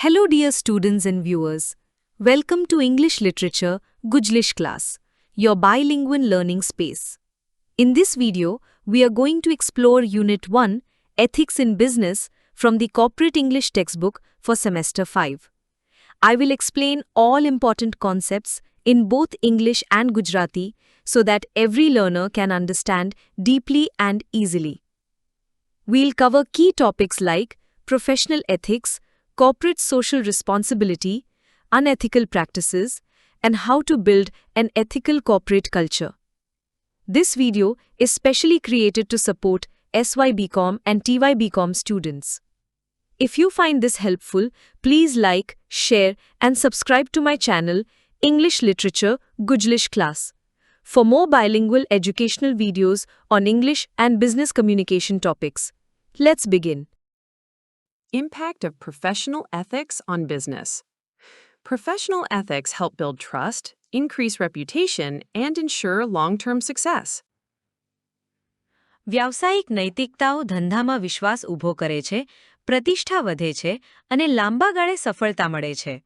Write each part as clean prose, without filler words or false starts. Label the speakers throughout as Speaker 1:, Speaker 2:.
Speaker 1: Hello dear students and viewers. Welcome to English Literature Gujlish class, your bilingual learning space. In this video, we are going to explore Unit 1, Ethics in Business from the Corporate English textbook for Semester 5. I will explain all important concepts in both English and Gujarati so that every learner can understand deeply and easily. We'll cover key topics like professional ethics, corporate social responsibility, unethical practices, and how to build an ethical corporate culture. This video is specially created to support SYBCom and TYBCom students. If you find this helpful, please like, share, and subscribe to my channel, English Literature Gujlish class, for more bilingual educational videos on English and business communication topics. Let's begin.
Speaker 2: Impact of professional ethics on business. Professional ethics help build trust, increase reputation, and ensure long-term success.
Speaker 1: વ્યાવસાયિક નૈતિકતાઓ ધંધામાં વિશ્વાસ ઊભો કરે છે, પ્રતિષ્ઠા વધે છે અને લાંબા ગાળે સફળતા મળે છે.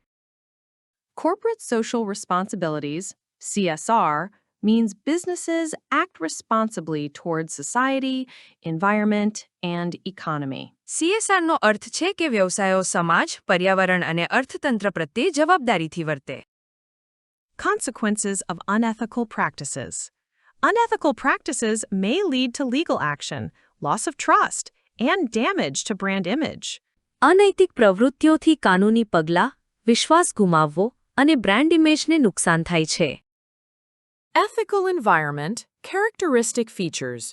Speaker 2: Corporate social responsibilities, CSR, means businesses act responsibly towards society, environment, and economy.
Speaker 1: CSRનો અર્થ છે કે વ્યવસાયો સમાજ, પર્યાવરણ અને અર્થતંત્ર પ્રત્યે જવાબદારીથી વર્તે.
Speaker 2: Consequences of unethical practices. Unethical practices may lead to legal action, loss of trust, and damage to brand image.
Speaker 1: અનૈતિક પ્રવૃત્તિઓથી કાનૂની પગલાં, વિશ્વાસ ગુમાવવો અને બ્રાન્ડ ઇમેજને નુકસાન થાય છે.
Speaker 2: Ethical environment, characteristic features.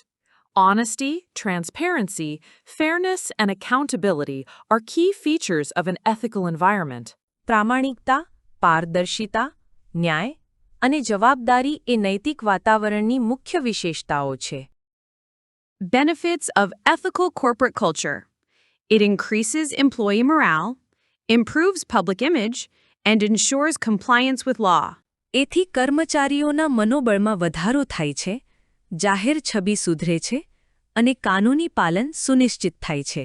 Speaker 2: Honesty, transparency, fairness, and accountability are key features of an ethical environment.
Speaker 1: પ્રામાણિકતા, પારદર્શિતા, ન્યાય અને જવાબદારી એ નૈતિક વાતાવરણની મુખ્ય વિશેષતાઓ છે.
Speaker 2: Benefits of ethical corporate culture. It increases employee morale, improves public image, and ensures compliance with law.
Speaker 1: એથી કર્મચારીઓના મનોબળમાં વધારો થાય છે, જાહેર છબી સુધરે છે અને કાનૂની પાલન સુનિશ્ચિત થાય છે.